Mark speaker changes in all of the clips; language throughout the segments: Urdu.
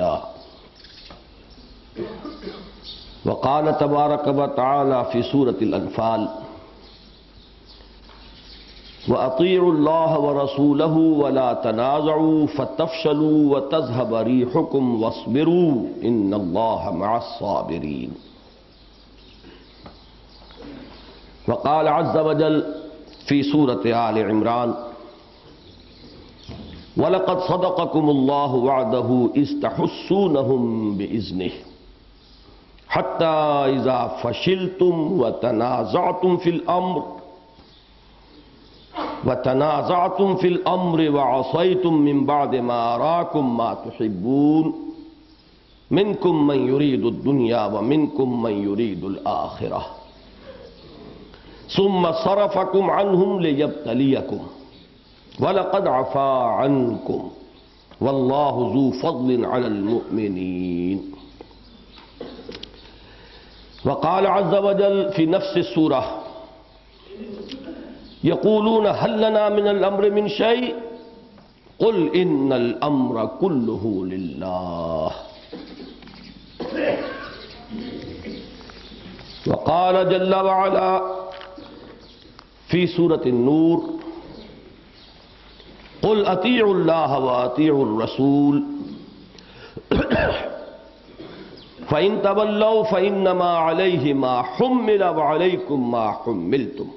Speaker 1: سبيلا. وقال تبارك وتعالى في سورة الأنفال: وأطيعوا الله ورسوله ولا تنازعوا فتفشلوا وتذهب ريحكم واصبروا إن الله مع الصابرين. وقال عز وجل في سورة آل عمران: وَلَقَدْ صَدَقَكُمُ اللَّهُ وَعْدَهُ إِذْ تَحُسُّونَهُم بِإِذْنِهِ حَتَّى إِذَا فَشِلْتُمْ وَتَنَازَعْتُمْ فِي الْأَمْرِ وَعَصَيْتُم مِّن بَعْدِ مَا أَرَاكُم مَّا تُحِبُّونَ مِنكُم مَّن يُرِيدُ الدُّنْيَا وَمِنكُم مَّن يُرِيدُ الْآخِرَةَ ثُمَّ صَرَفَكُمْ عَنْهُمْ لِيَبْتَلِيَكُمْ وَلَقَدْ عَفَا عَنْكُمْ وَاللَّهُ ذُو فَضْلٍ عَلَى الْمُؤْمِنِينَ. وقال عز وجل في نفس السورة: يقولون هل لنا من الأمر من شيء قل إن الأمر كله لله. وقال جل وعلا في سورة النور: قل اطیعوا اللہ واطیعوا الرسول فإن تولوا فإنما علیہ ما حمل وعلیکم ما حملتم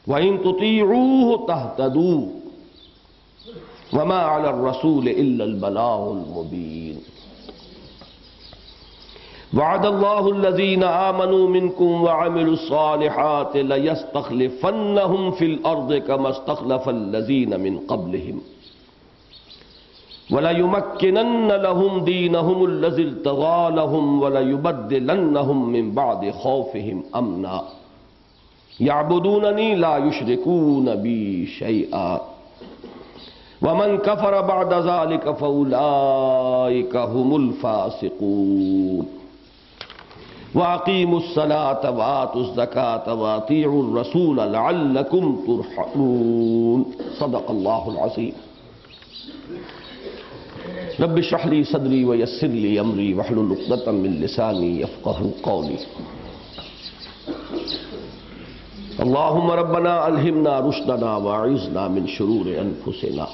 Speaker 1: وإن تطیعوہ تہتدوا وما علی الرسول الا البلاغ المبین. وعد اللہ الذین آمنوا منکم وعملوا الصالحات لیستخلفنہم فی الارض کما استخلف الذین من قبلہم ولیمکنن لہم دینہم الذی ارتضی لہم ولیبدلنہم من بعد خوفہم امنا یعبدوننی لا یشرکون بی شیئا ومن کفر بعد ذلک فاولئک هم الفاسقون. وَأَقِيمُوا الصَّلَاةَ وَآتُوا الزَّكَاةَ وَأَطِيعُوا الرَّسُولَ لَعَلَّكُمْ تُرْحَمُونَ. صدق اللہ العظیم. رب اشرح لي صدری ويسر لي أمری واحلل عقدۃ من لسانی يفقهوا قولی. اللهم ربنا ألهمنا رشدنا وأعذنا من شرور أنفسنا.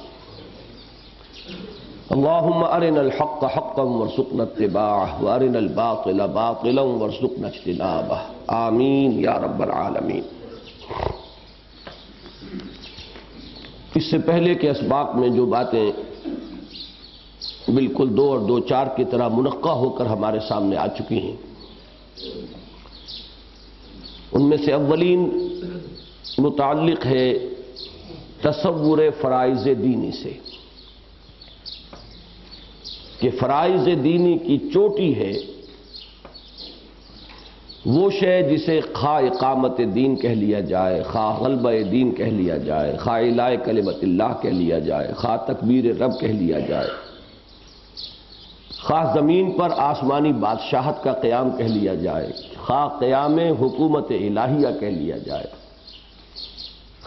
Speaker 1: اللهم أرنا الحق حقا وارزقنا اتباعه وأرنا الباطل باطلا وارزقنا اجتنابه آمین یا رب العالمین. اس سے پہلے کے اسباق میں جو باتیں بالکل 2 اور 2 4 کی طرح منقع ہو کر ہمارے سامنے آ چکی ہیں، ان میں سے اولین متعلق ہے تصور فرائض دینی سے، کہ فرائض دینی کی چوٹی ہے وہ شے جسے خواہ اقامت دین کہہ لیا جائے، خواہ غلبہ دین کہہ لیا جائے، خواہ اعلاء کلمت اللہ کہہ لیا جائے، خواہ تکبیر رب کہہ لیا جائے، خواہ زمین پر آسمانی بادشاہت کا قیام کہہ لیا جائے، خواہ قیام حکومت الہیہ کہہ لیا جائے،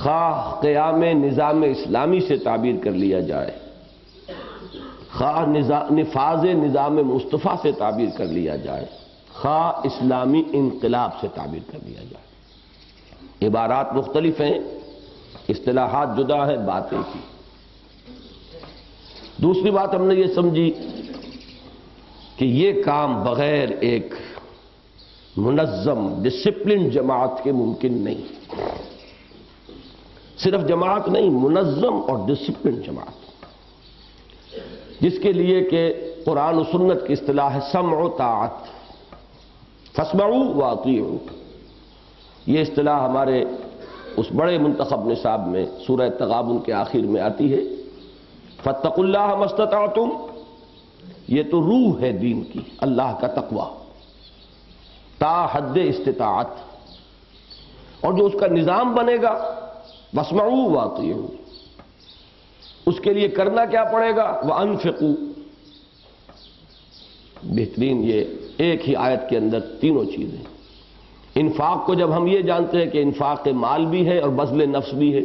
Speaker 1: خواہ قیام نظام اسلامی سے تعبیر کر لیا جائے، خواہ نفاذ نظام مصطفیٰ سے تعبیر کر لیا جائے، خواہ اسلامی انقلاب سے تعبیر کر لیا جائے. عبارات مختلف ہیں، اصطلاحات جدا ہیں، باتیں کی. دوسری بات ہم نے یہ سمجھی کہ یہ کام بغیر ایک منظم ڈسپلن جماعت کے ممکن نہیں. صرف جماعت نہیں، منظم اور ڈسپلن جماعت، جس کے لیے کہ قرآن و سنت کی اصطلاح ہے سمع و طاعت، فاسمعوا واطیعوا. یہ اصطلاح ہمارے اس بڑے منتخب نصاب میں سورہ تغابن کے آخر میں آتی ہے، فاتقوا اللہ ما استطعتم. یہ تو روح ہے دین کی، اللہ کا تقوی تا حد استطاعت، اور جو اس کا نظام بنے گا واسمعوا واطیعوا، اس کے لیے کرنا کیا پڑے گا؟ وَأَنفِقُوا. بہترین یہ ایک ہی آیت کے اندر تینوں چیزیں. انفاق کو جب ہم یہ جانتے ہیں کہ انفاق مال بھی ہے اور بذل نفس بھی ہے،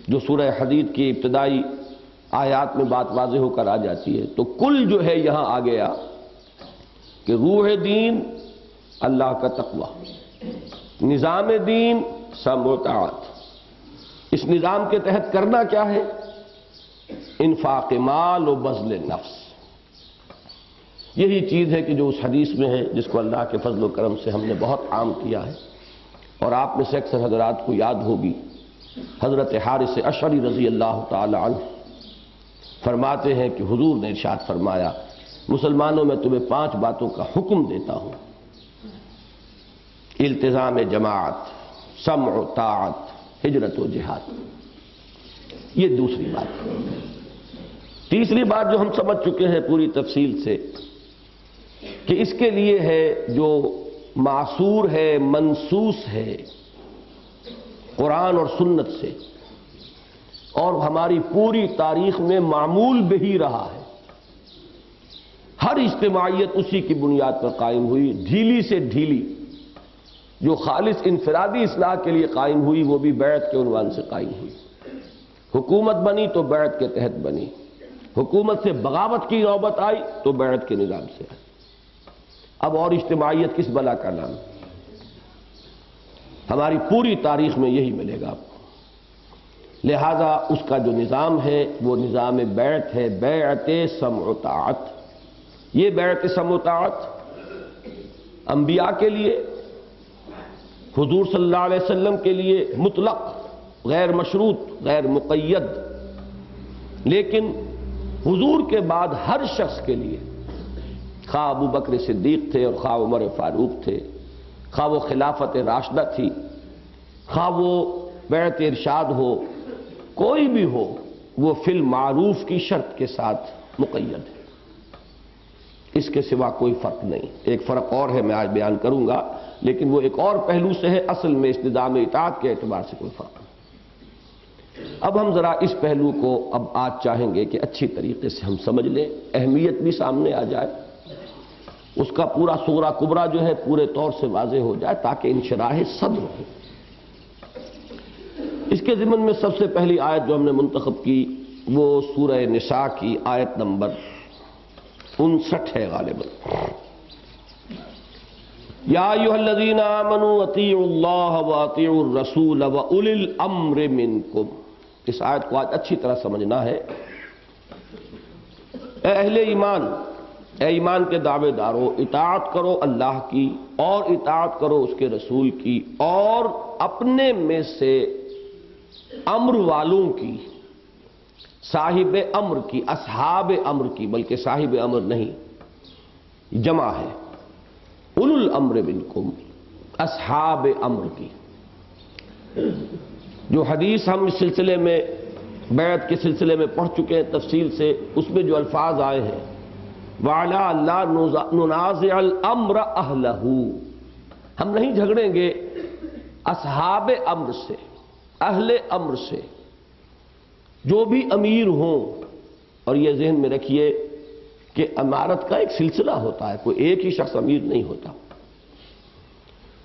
Speaker 1: جو سورہ حدید کی ابتدائی آیات میں بات واضح ہو کر آ جاتی ہے۔ تو کل جو ہے یہاں آ گیا کہ روح دین اللہ کا تقوی، نظام دین سمع و طاعت۔ اس نظام کے تحت کرنا کیا ہے؟ انفاق مال و بذل نفس۔ یہی چیز ہے کہ جو اس حدیث میں ہے، جس کو اللہ کے فضل و کرم سے ہم نے بہت عام کیا ہے، اور آپ میں سے اکثر حضرات کو یاد ہوگی، حضرت حارث اشعری رضی اللہ تعالی عنہ فرماتے ہیں کہ حضور نے ارشاد فرمایا، مسلمانوں میں تمہیں 5 باتوں کا حکم دیتا ہوں: التزام جماعت، سمع و طاعت، ہجرت و جہاد۔ یہ دوسری بات۔ تیسری بات جو ہم سمجھ چکے ہیں پوری تفصیل سے، کہ اس کے لیے ہے جو معصور ہے، منسوس ہے قرآن اور سنت سے، اور ہماری پوری تاریخ میں معمول بہی رہا ہے۔ ہر اجتماعیت اسی کی بنیاد پر قائم ہوئی، ڈھیلی سے ڈھیلی۔ جو خالص انفرادی اصلاح کے لیے قائم ہوئی، وہ بھی بیعت کے عنوان سے قائم ہوئی۔ حکومت بنی تو بیعت کے تحت بنی، حکومت سے بغاوت کی نوبت آئی تو بیعت کے نظام سے آئی۔ اب اور اجتماعیت کس بلا کا نام؟ ہماری پوری تاریخ میں یہی ملے گا آپ کو۔ لہذا اس کا جو نظام ہے وہ نظام بیعت ہے، بیعت سمع و طاعت۔ یہ بیعت سمع و طاعت انبیاء کے لیے، حضور صلی اللہ علیہ وسلم کے لیے مطلق، غیر مشروط، غیر مقید، لیکن حضور کے بعد ہر شخص کے لیے، خواہ ابو بکر صدیق تھے اور خواہ عمر فاروق تھے، خواہ وہ خلافت راشدہ تھی، خواہ وہ بیعت ارشاد ہو، کوئی بھی ہو، وہ فی المعروف کی شرط کے ساتھ مقید ہے۔ اس کے سوا کوئی فرق نہیں۔ ایک فرق اور ہے، میں آج بیان کروں گا، لیکن وہ ایک اور پہلو سے ہے، اصل میں اس نظام اطاعت کے اعتبار سے کوئی فرق نہیں۔ اب ہم ذرا اس پہلو کو اب آج چاہیں گے کہ اچھی طریقے سے ہم سمجھ لیں، اہمیت بھی سامنے آ جائے، اس کا پورا صغرا کبرا جو ہے پورے طور سے واضح ہو جائے، تاکہ انشراح صدر ہو۔ اس کے ضمن میں سب سے پہلی آیت جو ہم نے منتخب کی وہ سورہ نساء کی آیت نمبر 59 ہے غالباً۔ یا ایھا الذین آمنوا اطیعوا اللہ واطیعوا الرسول واولی الامر منکم۔ اس آیت کو آج اچھی طرح سمجھنا ہے۔ اے اہل ایمان، اے ایمان کے دعوے دارو، اطاعت کرو اللہ کی اور اطاعت کرو اس کے رسول کی، اور اپنے میں سے امر والوں کی، صاحب امر کی، اصحاب امر کی، بلکہ صاحب امر نہیں، جمع ہے، اولو الامر منکم، اصحاب امر کی۔ جو حدیث ہم اس سلسلے میں بیعت کے سلسلے میں پڑھ چکے ہیں تفصیل سے، اس میں جو الفاظ آئے ہیں وَعَلَىٰ أَلَّا نُنَازِعَ الْأَمْرَ أَهْلَهُ، ہم نہیں جھگڑیں گے اصحاب امر سے، اہل امر سے، جو بھی امیر ہوں۔ اور یہ ذہن میں رکھیے کہ امارت کا ایک سلسلہ ہوتا ہے، کوئی ایک ہی شخص امیر نہیں ہوتا۔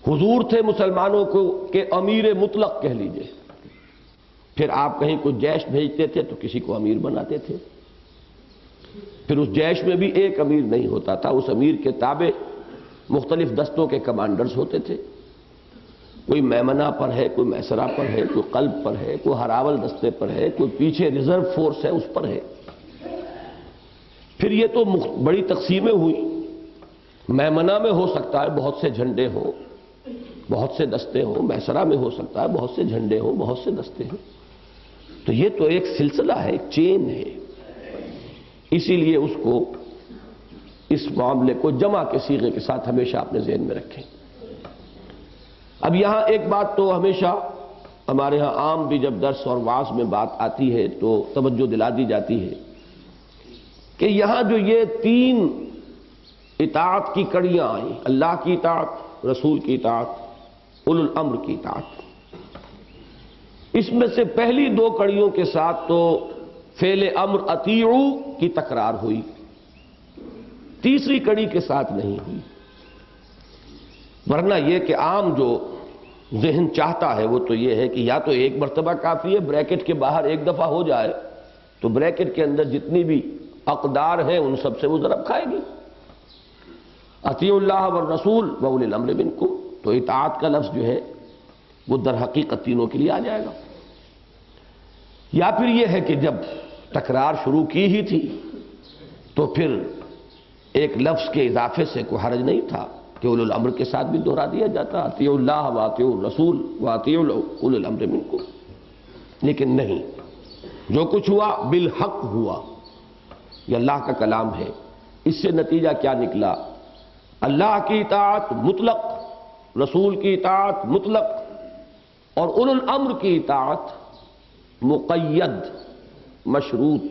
Speaker 1: حضور تھے مسلمانوں کو کہ امیر مطلق کہہ لیجئے، پھر آپ کہیں کوئی جیش بھیجتے تھے تو کسی کو امیر بناتے تھے، پھر اس جیش میں بھی ایک امیر نہیں ہوتا تھا، اس امیر کے تابع مختلف دستوں کے کمانڈرز ہوتے تھے، کوئی میمنہ پر ہے، کوئی میسرہ پر ہے، کوئی قلب پر ہے، کوئی ہراول دستے پر ہے، کوئی پیچھے ریزرو فورس ہے اس پر ہے۔ پھر یہ تو بڑی تقسیمیں ہوئی، میمنہ میں ہو سکتا ہے بہت سے جھنڈے ہوں، بہت سے دستے ہوں، میسرہ میں ہو سکتا ہے بہت سے جھنڈے ہوں، بہت سے دستے ہوں۔ تو یہ تو ایک سلسلہ ہے، ایک چین ہے، اسی لیے اس کو، اس معاملے کو جمع کے صیغے کے ساتھ ہمیشہ اپنے ذہن میں رکھیں۔ اب یہاں ایک بات تو ہمیشہ ہمارے ہاں عام بھی جب درس اور وعظ میں بات آتی ہے تو توجہ دلا دی جاتی ہے کہ یہاں جو یہ 3 اطاعت کی کڑیاں آئیں، اللہ کی اطاعت، رسول کی اطاعت، اولو الامر کی اطاعت، اس میں سے پہلی 2 کڑیوں کے ساتھ تو فعل امر اطیعوا کی تکرار ہوئی، تیسری کڑی کے ساتھ نہیں ہوئی۔ ورنہ یہ کہ عام جو ذہن چاہتا ہے وہ تو یہ ہے کہ یا تو ایک مرتبہ کافی ہے، بریکٹ کے باہر ایک دفعہ ہو جائے تو بریکٹ کے اندر جتنی بھی اقدار ہیں ان سب سے وہ ضرب کھائے گی. اطیعوا اللہ والرسول واولی الامر منکم، تو اطاعت کا لفظ جو ہے وہ در حقیقت تینوں کے لیے آ جائے گا. یا پھر یہ ہے کہ جب تکرار شروع کی ہی تھی تو پھر ایک لفظ کے اضافے سے کوئی حرج نہیں تھا کہ اولی الامر کے ساتھ بھی دہرا دیا جاتا، اطیعوا اللہ واطیعوا الرسول واطیعوا اولی الامر منکم. لیکن نہیں، جو کچھ ہوا بالحق ہوا. یہ اللہ کا کلام ہے. اس سے نتیجہ کیا نکلا؟ اللہ کی اطاعت مطلق، رسول کی اطاعت مطلق، اور اولو الامر کی اطاعت مقید مشروط،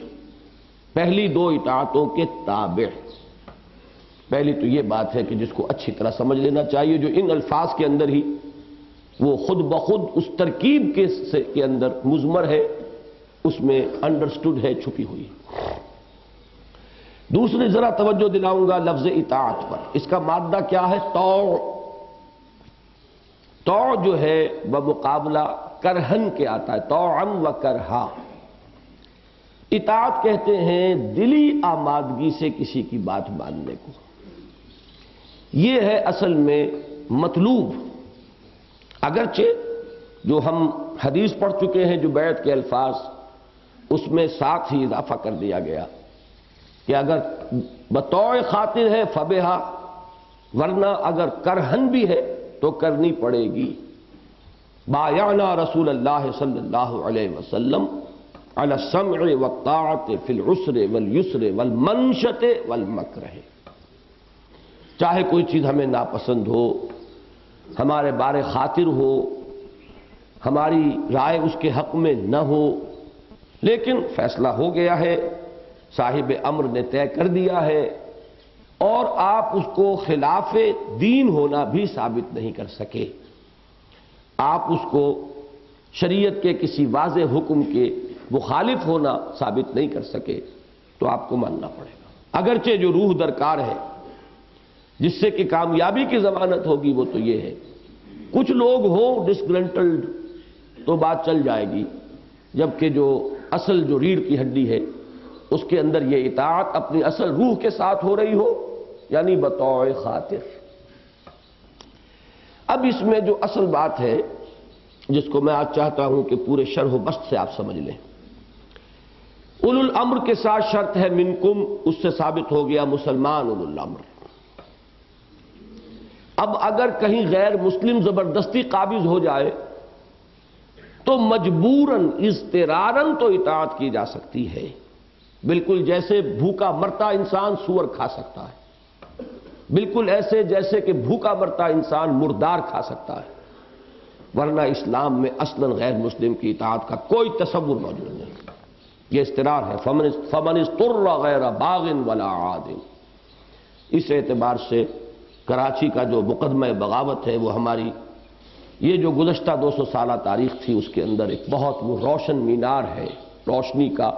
Speaker 1: پہلی دو اطاعتوں کے تابع. پہلی تو یہ بات ہے کہ جس کو اچھی طرح سمجھ لینا چاہیے، جو ان الفاظ کے اندر ہی وہ خود بخود اس ترکیب کے اندر مضمر ہے، اس میں انڈرسٹوڈ ہے، چھپی ہوئی. دوسری ذرا توجہ دلاؤں گا لفظ اطاعت پر. اس کا مادہ کیا ہے؟ طوع. طوع جو ہے بمقابلہ کرہن کے آتا ہے، طوعا و کرہا. اطاعت کہتے ہیں دلی آمادگی سے کسی کی بات ماننے کو. یہ ہے اصل میں مطلوب. اگرچہ جو ہم حدیث پڑھ چکے ہیں جو بیعت کے الفاظ، اس میں ساتھ ہی اضافہ کر دیا گیا کہ اگر بطوع خاطر ہے فبہا، ورنہ اگر کرہن بھی ہے تو کرنی پڑے گی. بایعنا رسول اللہ صلی اللہ علیہ وسلم علی السمع والطاعت فی العسر والیسر والمنشط والمکرہ. چاہے کوئی چیز ہمیں ناپسند ہو، ہمارے بارے خاطر ہو، ہماری رائے اس کے حق میں نہ ہو، لیکن فیصلہ ہو گیا ہے، صاحب امر نے طے کر دیا ہے، اور آپ اس کو خلاف دین ہونا بھی ثابت نہیں کر سکے، آپ اس کو شریعت کے کسی واضح حکم کے مخالف ہونا ثابت نہیں کر سکے، تو آپ کو ماننا پڑے گا. اگرچہ جو روح درکار ہے جس سے کہ کامیابی کی ضمانت ہوگی وہ تو یہ ہے، کچھ لوگ ہوں ڈسگرنٹلڈ تو بات چل جائے گی، جبکہ جو اصل جو ریڑھ کی ہڈی ہے اس کے اندر یہ اطاعت اپنی اصل روح کے ساتھ ہو رہی ہو، یعنی بطوع خاطر. اب اس میں جو اصل بات ہے جس کو میں آج چاہتا ہوں کہ پورے شرح و بسط سے آپ سمجھ لیں، اولو الامر کے ساتھ شرط ہے منکم، اس سے ثابت ہو گیا مسلمان اولو الامر. اب اگر کہیں غیر مسلم زبردستی قابض ہو جائے تو مجبوراً اضطراراً تو اطاعت کی جا سکتی ہے، بالکل جیسے بھوکا مرتا انسان سور کھا سکتا ہے، بالکل ایسے جیسے کہ بھوکا مرتا انسان مردار کھا سکتا ہے. ورنہ اسلام میں اصلاً غیر مسلم کی اطاعت کا کوئی تصور موجود نہیں. یہ اضطرار ہے، فمن اضطر غیر باغ ولا عاد. اس اعتبار سے کراچی کا جو مقدمہ بغاوت ہے وہ ہماری یہ جو گزشتہ 200 سالہ تاریخ تھی اس کے اندر ایک بہت وہ روشن مینار ہے، روشنی کا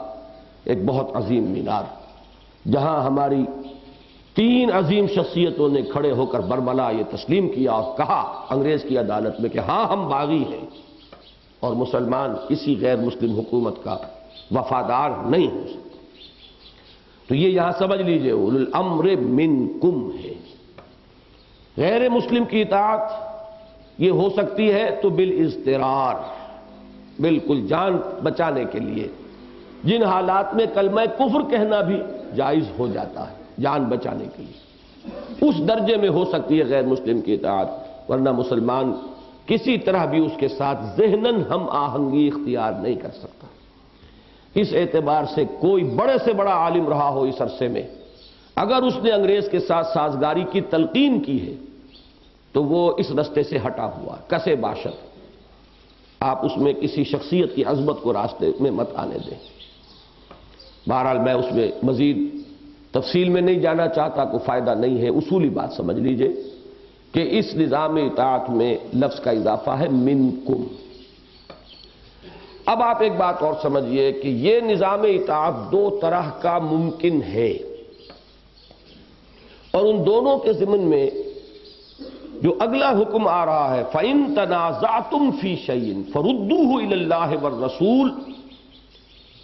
Speaker 1: ایک بہت عظیم مینار، جہاں ہماری 3 عظیم شخصیتوں نے کھڑے ہو کر برملا یہ تسلیم کیا اور کہا انگریز کی عدالت میں کہ ہاں ہم باغی ہیں اور مسلمان کسی غیر مسلم حکومت کا وفادار نہیں ہو سکتا. تو یہ یہاں سمجھ لیجئے اولو الامر منکم ہے. غیر مسلم کی اطاعت یہ ہو سکتی ہے تو بالاضطرار، بالکل جان بچانے کے لیے، جن حالات میں کلمہ کفر کہنا بھی جائز ہو جاتا ہے جان بچانے کے لیے، اس درجے میں ہو سکتی ہے غیر مسلم کی اطاعت. ورنہ مسلمان کسی طرح بھی اس کے ساتھ ذہناً ہم آہنگی اختیار نہیں کر سکتا. اس اعتبار سے کوئی بڑے سے بڑا عالم رہا ہو اس عرصے میں، اگر اس نے انگریز کے ساتھ سازگاری کی تلقین کی ہے تو وہ اس رستے سے ہٹا ہوا کسے باشد. آپ اس میں کسی شخصیت کی عظمت کو راستے میں مت آنے دیں. بہرحال میں اس میں مزید تفصیل میں نہیں جانا چاہتا، کوئی فائدہ نہیں ہے. اصولی بات سمجھ لیجئے کہ اس نظام اطاعت میں لفظ کا اضافہ ہے منکم. اب آپ ایک بات اور سمجھیے کہ یہ نظام اطاعت 2 طرح کا ممکن ہے، اور ان دونوں کے ضمن میں جو اگلا حکم آ رہا ہے فَإِن تَنَازَعْتُمْ فِي شَيْءٍ فَرُدُّوهُ إِلَى اللَّهِ وَالرَّسُولِ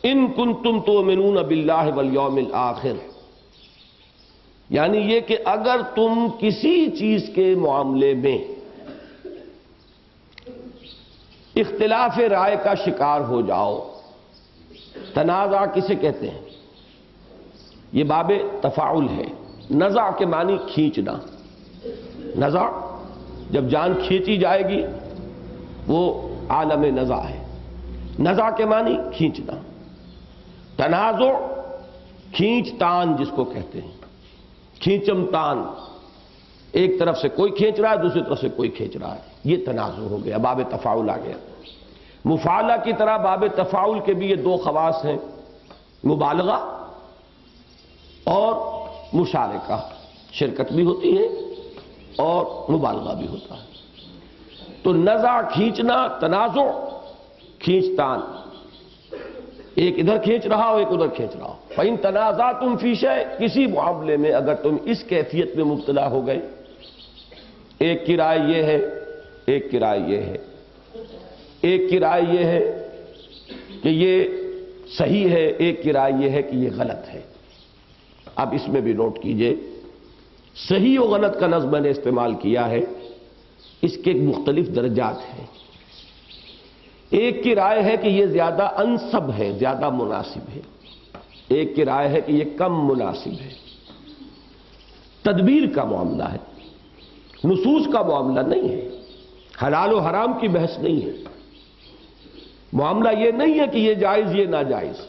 Speaker 1: ان کنتم تؤمنون باللہ والیوم الآخر، یعنی یہ کہ اگر تم کسی چیز کے معاملے میں اختلاف رائے کا شکار ہو جاؤ، تنازع کسے کہتے ہیں؟ یہ باب تفاعل ہے۔ نزع کے معنی کھینچنا، نزع جب جان کھینچی جائے گی وہ عالم نزع ہے۔ نزع کے معنی کھینچنا، تنازع کھینچ تان جس کو کہتے ہیں، کھینچم تان، ایک طرف سے کوئی کھینچ رہا ہے دوسری طرف سے کوئی کھینچ رہا ہے، یہ تنازع ہو گیا، باب تفاعل آ گیا۔ مفاعلہ کی طرح باب تفاعل کے بھی یہ دو خواص ہیں، مبالغہ اور مشارکہ، شرکت بھی ہوتی ہے اور مبالغہ بھی ہوتا ہے۔ تو نزع کھینچنا، تنازع کھینچتان، ایک ادھر کھینچ رہا ہو ایک ادھر کھینچ رہا ہو۔ فَإِن تَنَازَعْتُمْ فِي شَيْءٍ، کسی معاملے میں اگر تم اس کیفیت میں مبتلا ہو گئے، ایک کی رائے یہ ہے ایک کی رائے یہ ہے، ایک کی رائے یہ ہے کہ یہ صحیح ہے، ایک کی رائے یہ ہے کہ یہ غلط ہے۔ اب اس میں بھی نوٹ کیجئے، صحیح و غلط کا لفظ میں نے استعمال کیا ہے، اس کے مختلف درجات ہیں۔ ایک کی رائے ہے کہ یہ زیادہ انسب ہے، زیادہ مناسب ہے، ایک کی رائے ہے کہ یہ کم مناسب ہے۔ تدبیر کا معاملہ ہے، نصوص کا معاملہ نہیں ہے، حلال و حرام کی بحث نہیں ہے۔ معاملہ یہ نہیں ہے کہ یہ جائز یہ ناجائز،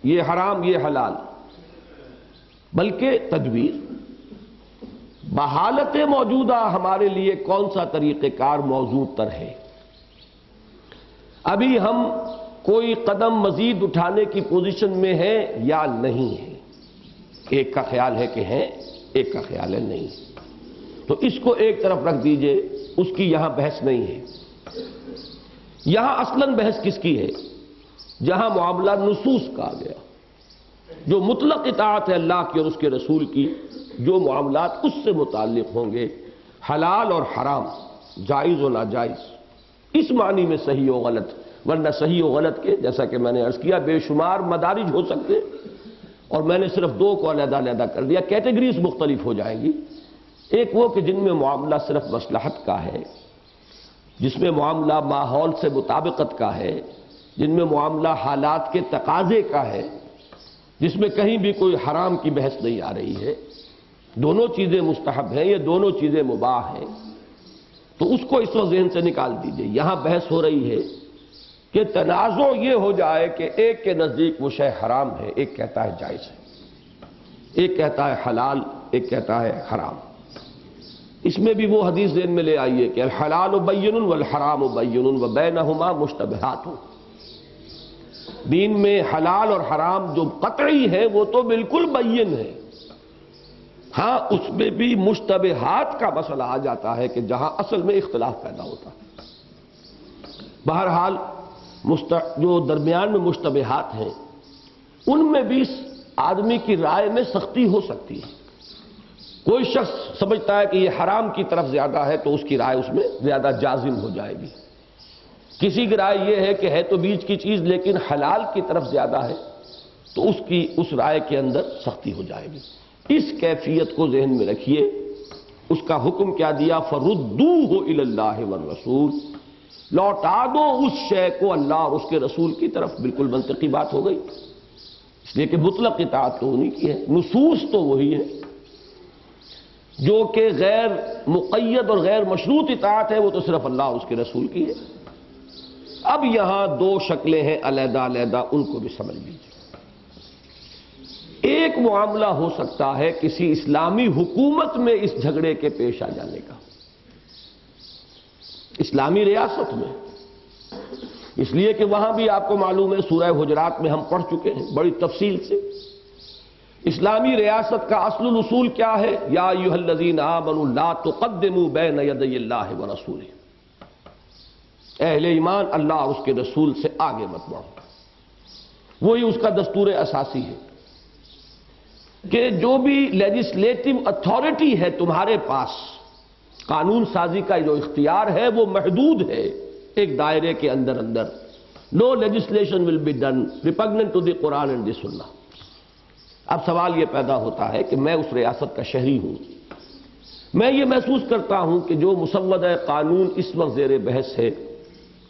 Speaker 1: یہ حرام یہ حلال، بلکہ تدبیر، بحالت موجودہ ہمارے لیے کون سا طریقہ کار موزوں تر ہے۔ ابھی ہم کوئی قدم مزید اٹھانے کی پوزیشن میں ہیں یا نہیں ہیں، ایک کا خیال ہے کہ ہیں، ایک کا خیال ہے نہیں، تو اس کو ایک طرف رکھ دیجئے، اس کی یہاں بحث نہیں ہے۔ یہاں اصلاً بحث کس کی ہے؟ جہاں معاملہ نصوص کا آ گیا، جو مطلق اطاعت ہے اللہ کی اور اس کے رسول کی، جو معاملات اس سے متعلق ہوں گے، حلال اور حرام، جائز و ناجائز، اس معنی میں صحیح و غلط، ورنہ صحیح و غلط کے جیسا کہ میں نے عرض کیا بے شمار مدارج ہو سکتے ہیں، اور میں نے صرف دو کو علیحدہ علیحدہ کر دیا، کیٹیگریز مختلف ہو جائیں گی۔ ایک وہ کہ جن میں معاملہ صرف مصلحت کا ہے، جس میں معاملہ ماحول سے مطابقت کا ہے، جن میں معاملہ حالات کے تقاضے کا ہے، جس میں کہیں بھی کوئی حرام کی بحث نہیں آ رہی ہے، دونوں چیزیں مستحب ہیں، یہ دونوں چیزیں مباح ہیں، تو اس کو اس وقت ذہن سے نکال دیجئے۔ یہاں بحث ہو رہی ہے کہ تنازع یہ ہو جائے کہ ایک کے نزدیک وہ شے حرام ہے، ایک کہتا ہے جائز ہے، ایک کہتا ہے حلال، ایک کہتا ہے حرام۔ اس میں بھی وہ حدیث ذہن میں لے آئیے کہ الحلال بین والحرام بین وبینہما مشتبہات۔ دین میں حلال اور حرام جو قطعی ہے وہ تو بالکل بین ہے، ہاں اس میں بھی مشتبہات کا مسئلہ آ جاتا ہے کہ جہاں اصل میں اختلاف پیدا ہوتا ہے۔ بہرحال جو درمیان میں مشتبہات ہیں ان میں بھی آدمی کی رائے میں سختی ہو سکتی ہے۔ کوئی شخص سمجھتا ہے کہ یہ حرام کی طرف زیادہ ہے تو اس کی رائے اس میں زیادہ جازم ہو جائے گی، کسی کی رائے یہ ہے کہ ہے تو بیچ کی چیز لیکن حلال کی طرف زیادہ ہے تو اس رائے کے اندر سختی ہو جائے گی۔ اس کیفیت کو ذہن میں رکھیے۔ اس کا حکم کیا دیا؟ فردوہ الی اللہ والرسول، لوٹا دو اس شے کو اللہ اور اس کے رسول کی طرف۔ بالکل منطقی بات ہو گئی، اس لیے کہ مطلق اطاعت تو انہی کی ہے، نصوص تو وہی ہے، جو کہ غیر مقید اور غیر مشروط اطاعت ہے وہ تو صرف اللہ اور اس کے رسول کی ہے۔ اب یہاں دو شکلیں ہیں علیحدہ علیحدہ، ان کو بھی سمجھ لیجیے۔ ایک معاملہ ہو سکتا ہے کسی اسلامی حکومت میں اس جھگڑے کے پیش آ جانے کا، اسلامی ریاست میں، اس لیے کہ وہاں بھی آپ کو معلوم ہے سورہ حجرات میں ہم پڑھ چکے ہیں بڑی تفصیل سے۔ اسلامی ریاست کا اصل الاصول کیا ہے؟ یا ایھا الذین آمنوا لا تقدموا بین یدی اللہ ورسولہ، اہل ایمان اللہ اور اس کے رسول سے آگے مت بڑھو۔ وہی اس کا دستور اساسی ہے کہ جو بھی لیجسلیٹو اتھارٹی ہے تمہارے پاس، قانون سازی کا جو اختیار ہے وہ محدود ہے ایک دائرے کے اندر، No legislation will be done repugnant to the Quran and the Sunnah. اب سوال یہ پیدا ہوتا ہے کہ میں اس ریاست کا شہری ہوں، میں یہ محسوس کرتا ہوں کہ جو مسودہ قانون اس وقت زیر بحث ہے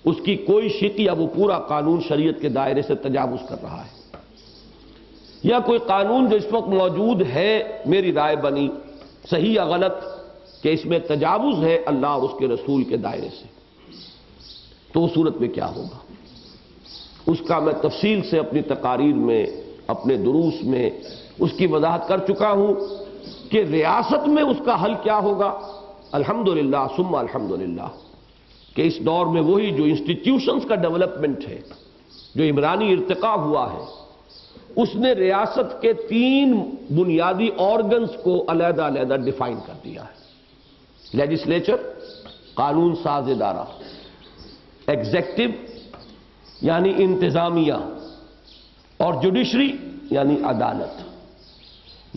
Speaker 1: اس کی کوئی شق یا وہ پورا قانون شریعت کے دائرے سے تجاوز کر رہا ہے، یا کوئی قانون جو اس وقت موجود ہے میری رائے بنی صحیح یا غلط کہ اس میں تجاوز ہے اللہ اور اس کے رسول کے دائرے سے، تو اس صورت میں کیا ہوگا؟ اس کا میں تفصیل سے اپنی تقاریر میں اپنے دروس میں اس کی وضاحت کر چکا ہوں کہ ریاست میں اس کا حل کیا ہوگا۔ الحمدللہ ثم الحمدللہ کہ اس دور میں وہی جو انسٹیٹیوشنز کا ڈیولپمنٹ ہے، جو عمرانی ارتقاء ہوا ہے، اس نے ریاست کے 3 بنیادی آرگنز کو علیحدہ علیحدہ ڈیفائن کر دیا ہے: لیجسلیچر قانون ساز ادارہ، ایگزیکٹو یعنی انتظامیہ، اور جوڈیشری یعنی عدالت۔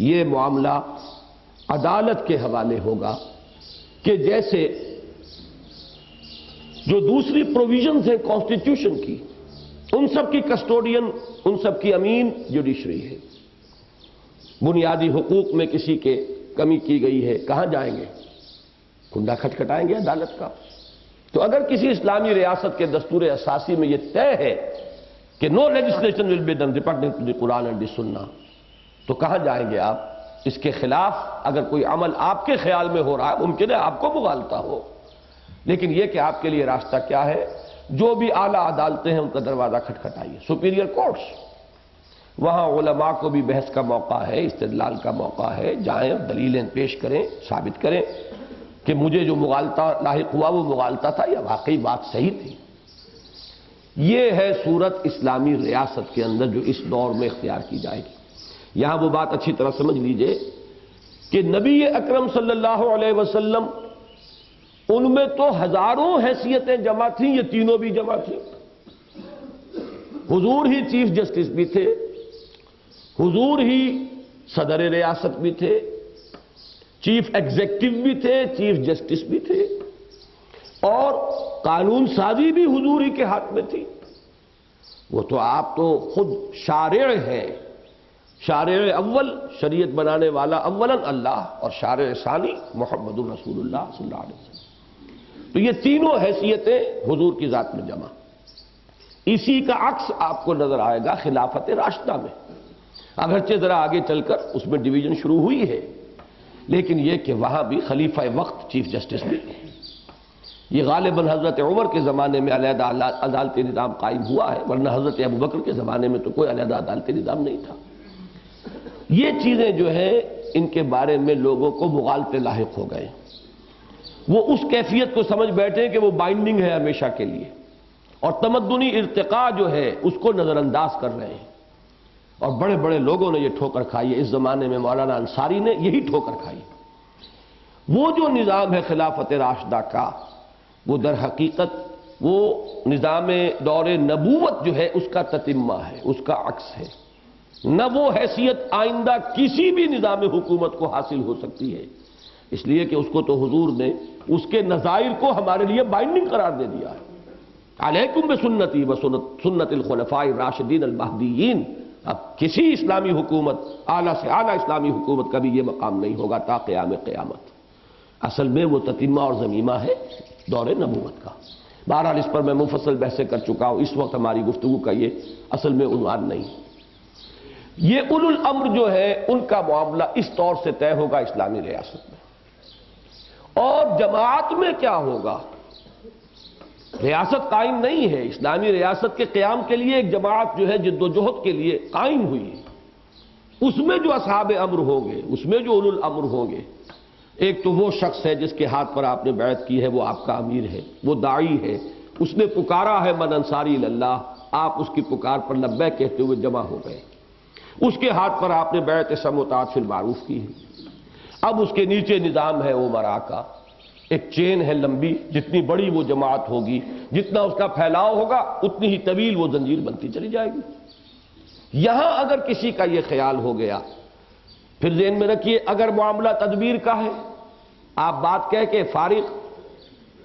Speaker 1: یہ معاملہ عدالت کے حوالے ہوگا کہ جیسے جو دوسری پروویژنز ہیں کانسٹیٹیوشن کی، ان سب کی کسٹوڈین، ان سب کی امین جوڈیشری ہے۔ بنیادی حقوق میں کسی کے کمی کی گئی ہے، کہاں جائیں گے؟ کنڈا کھٹکھٹائیں گے عدالت کا۔ تو اگر کسی اسلامی ریاست کے دستور اساسی میں یہ طے ہے کہ no legislation will be done repugnant to the Quran and the Sunnah, تو کہاں جائیں گے آپ؟ اس کے خلاف اگر کوئی عمل آپ کے خیال میں ہو رہا ہے، ممکن ہے آپ کو مغالطہ ہو، لیکن یہ کہ آپ کے لیے راستہ کیا ہے؟ جو بھی اعلیٰ عدالتیں ہیں ان کا دروازہ کھٹکھٹائیے، سپیریئر کورٹس، وہاں علماء کو بھی بحث کا موقع ہے، استدلال کا موقع ہے، جائیں دلیلیں پیش کریں، ثابت کریں کہ مجھے جو مغالطہ لاحق ہوا وہ مغالطہ تھا یا واقعی بات صحیح تھی۔ یہ ہے صورت اسلامی ریاست کے اندر جو اس دور میں اختیار کی جائے گی۔ یہاں وہ بات اچھی طرح سمجھ لیجئے کہ نبی اکرم صلی اللہ علیہ وسلم ان میں تو ہزاروں حیثیتیں جمع تھیں، یہ تینوں بھی جمع تھیں۔ حضور ہی چیف جسٹس بھی تھے، حضور ہی صدر ریاست بھی تھے، چیف ایگزیکٹو بھی تھے، چیف جسٹس بھی تھے، اور قانون سازی بھی حضور ہی کے ہاتھ میں تھی۔ وہ تو آپ تو خود شارع ہیں، شارع اول، شریعت بنانے والا اولاً اللہ، اور شارع ثانی محمد الرسول اللہ صلی اللہ علیہ وسلم۔ تو یہ تینوں حیثیتیں حضور کی ذات میں جمع۔ اسی کا عکس آپ کو نظر آئے گا خلافت راشدہ میں، اگرچہ ذرا آگے چل کر اس میں ڈویژن شروع ہوئی ہے، لیکن یہ کہ وہاں بھی خلیفہ وقت چیف جسٹس بھی، یہ غالباً حضرت عمر کے زمانے میں علیحدہ عدالتی نظام قائم ہوا ہے، ورنہ حضرت ابوبکر کے زمانے میں تو کوئی علیحدہ عدالتی نظام نہیں تھا۔ یہ چیزیں جو ہیں ان کے بارے میں لوگوں کو مغالطے لاحق ہو گئے، وہ اس کیفیت کو سمجھ بیٹھے کہ وہ بائنڈنگ ہے ہمیشہ کے لیے، اور تمدنی ارتقاء جو ہے اس کو نظر انداز کر رہے ہیں، اور بڑے بڑے لوگوں نے یہ ٹھوکر کھائی ہے۔ اس زمانے میں مولانا انصاری نے یہی ٹھوکر کھائی۔ وہ جو نظام ہے خلافت راشدہ کا، وہ در حقیقت وہ نظام دور نبوت جو ہے اس کا تتمہ ہے، اس کا عکس ہے۔ نہ وہ حیثیت آئندہ کسی بھی نظام حکومت کو حاصل ہو سکتی ہے، اس لیے کہ اس کو تو حضور نے اس کے نظائر کو ہمارے لیے بائنڈنگ قرار دے دیا ہے۔ علیکم بسنتی و سنت الخلفاء الراشدین المہدیین۔ اب کسی اسلامی حکومت، اعلیٰ سے اعلیٰ اسلامی حکومت کا بھی یہ مقام نہیں ہوگا تا قیام قیامت۔ اصل میں وہ تتمہ اور ضمیمہ ہے دور نبوت کا۔ بہرحال اس پر میں مفصل بحثیں کر چکا ہوں، اس وقت ہماری گفتگو کا یہ اصل میں عنوان نہیں۔ یہ اولو الامر جو ہے ان کا معاملہ اس طور سے طے ہوگا اسلامی ریاست میں۔ اور جماعت میں کیا ہوگا؟ ریاست قائم نہیں ہے، اسلامی ریاست کے قیام کے لیے ایک جماعت جو ہے جد و جہد کے لیے قائم ہوئی ہے، اس میں جو اصحاب امر ہوں گے، اس میں جو اولو الامر ہوں گے، ایک تو وہ شخص ہے جس کے ہاتھ پر آپ نے بیعت کی ہے، وہ آپ کا امیر ہے، وہ داعی ہے، اس نے پکارا ہے من انصاری اللہ، آپ اس کی پکار پر لبیک کہتے ہوئے جمع ہو گئے، اس کے ہاتھ پر آپ نے بیعت سمع و طاعت فی المعروف کی ہے۔ اب اس کے نیچے نظام ہے امراء کا، ایک چین ہے لمبی، جتنی بڑی وہ جماعت ہوگی، جتنا اس کا پھیلاؤ ہوگا اتنی ہی طویل وہ زنجیر بنتی چلی جائے گی۔ یہاں اگر کسی کا یہ خیال ہو گیا، پھر ذہن میں رکھیے اگر معاملہ تدبیر کا ہے، آپ بات کہہ کے فارغ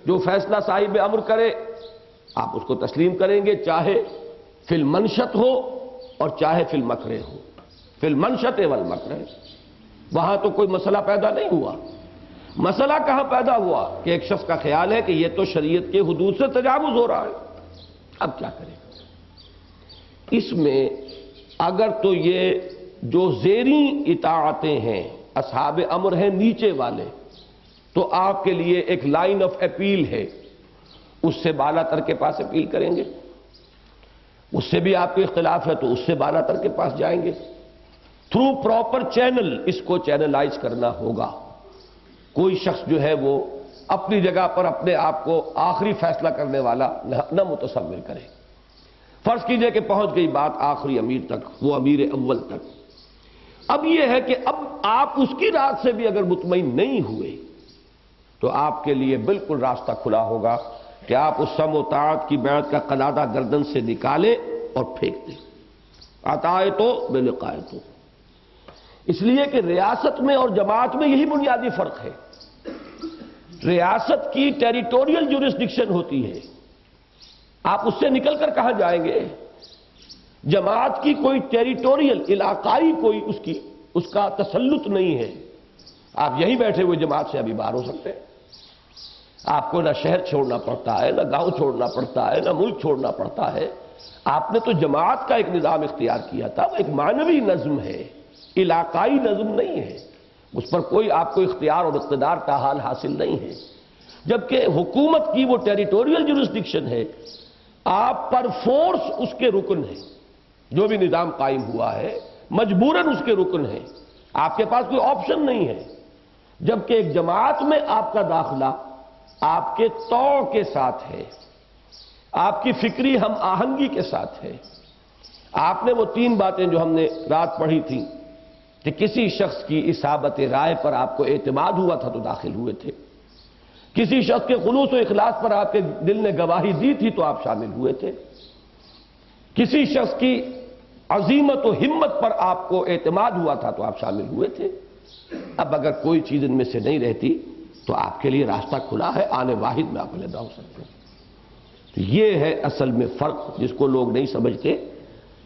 Speaker 1: جو فیصلہ صاحب امر کرے آپ اس کو تسلیم کریں گے، چاہے فی المنشط ہو اور چاہے فی المکرہ ہو۔ فی المنشط والمکرہ، وہاں تو کوئی مسئلہ پیدا نہیں ہوا۔ مسئلہ کہاں پیدا ہوا کہ ایک شخص کا خیال ہے کہ یہ تو شریعت کے حدود سے تجاوز ہو رہا ہے، اب کیا کرے گا؟ اس میں اگر تو یہ جو زیریں اطاعتیں ہیں، اصحاب امر ہیں نیچے والے، تو آپ کے لیے ایک لائن آف اپیل ہے، اس سے بالا تر کے پاس اپیل کریں گے۔ اس سے بھی آپ کے اختلاف ہے تو اس سے بالا تر کے پاس جائیں گے۔ تھرو پراپر چینل اس کو چینلائز کرنا ہوگا۔ کوئی شخص جو ہے وہ اپنی جگہ پر اپنے آپ کو آخری فیصلہ کرنے والا نہ متصور کرے۔ فرض کیجئے کہ پہنچ گئی بات آخری امیر تک، وہ امیر اول تک۔ اب یہ ہے کہ اب آپ اس کی رات سے بھی اگر مطمئن نہیں ہوئے تو آپ کے لیے بالکل راستہ کھلا ہوگا کہ آپ اس سمع و طاعت کی بیعت کا قلادہ گردن سے نکالیں اور پھینک دیں۔ عطائے تو بلقائے تو۔ اس لیے کہ ریاست میں اور جماعت میں یہی بنیادی فرق ہے۔ ریاست کی ٹیریٹوریل جورسڈکشن ہوتی ہے، آپ اس سے نکل کر کہاں جائیں گے؟ جماعت کی کوئی ٹیریٹوریل علاقائی کوئی اس کا تسلط نہیں ہے۔ آپ یہیں بیٹھے ہوئے جماعت سے ابھی باہر ہو سکتے ہیں۔ آپ کو نہ شہر چھوڑنا پڑتا ہے، نہ گاؤں چھوڑنا پڑتا ہے، نہ ملک چھوڑنا پڑتا ہے۔ آپ نے تو جماعت کا ایک نظام اختیار کیا تھا، وہ ایک معنوی نظم ہے، علاقائی نظم نہیں ہے۔ اس پر کوئی آپ کو اختیار اور اقتدار کا حال حاصل نہیں ہے۔ جبکہ حکومت کی وہ ٹیریٹوریل جورسڈکشن ہے، آپ پر فورس اس کے رکن ہے۔ جو بھی نظام قائم ہوا ہے مجبوراً اس کے رکن ہے، آپ کے پاس کوئی آپشن نہیں ہے۔ جبکہ ایک جماعت میں آپ کا داخلہ آپ کے طوع کے ساتھ ہے، آپ کی فکری ہم آہنگی کے ساتھ ہے۔ آپ نے وہ 3 باتیں جو ہم نے رات پڑھی تھیں کہ کسی شخص کی اصابت رائے پر آپ کو اعتماد ہوا تھا تو داخل ہوئے تھے، کسی شخص کے خلوص و اخلاص پر آپ کے دل نے گواہی دی تھی تو آپ شامل ہوئے تھے، کسی شخص کی عزیمت و ہمت پر آپ کو اعتماد ہوا تھا تو آپ شامل ہوئے تھے۔ اب اگر کوئی چیز ان میں سے نہیں رہتی تو آپ کے لیے راستہ کھلا ہے، آنے واحد میں آپ علیحدہ ہو سکتے ہیں۔ تو یہ ہے اصل میں فرق جس کو لوگ نہیں سمجھتے۔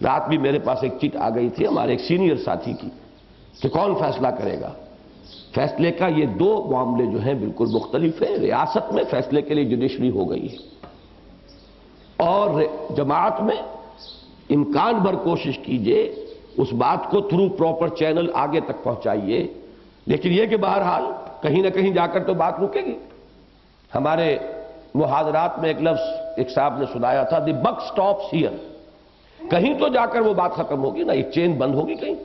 Speaker 1: رات بھی میرے پاس ایک چٹ آ گئی تھی ہمارے ایک سینئر ساتھی کی کہ کون فیصلہ کرے گا۔ فیصلے کا یہ 2 معاملے جو ہیں بالکل مختلف ہیں۔ ریاست میں فیصلے کے لیے جوڈیشری ہو گئی ہے، اور جماعت میں امکان بھر کوشش کیجئے اس بات کو تھرو پراپر چینل آگے تک پہنچائیے، لیکن یہ کہ بہرحال کہیں نہ کہیں جا کر تو بات رکے گی۔ ہمارے محاضرات میں ایک لفظ ایک صاحب نے سنایا تھا، دی بک سٹاپس ہیئر، کہیں تو جا کر وہ بات ختم ہوگی نا، ایک چین بند ہوگی کہیں،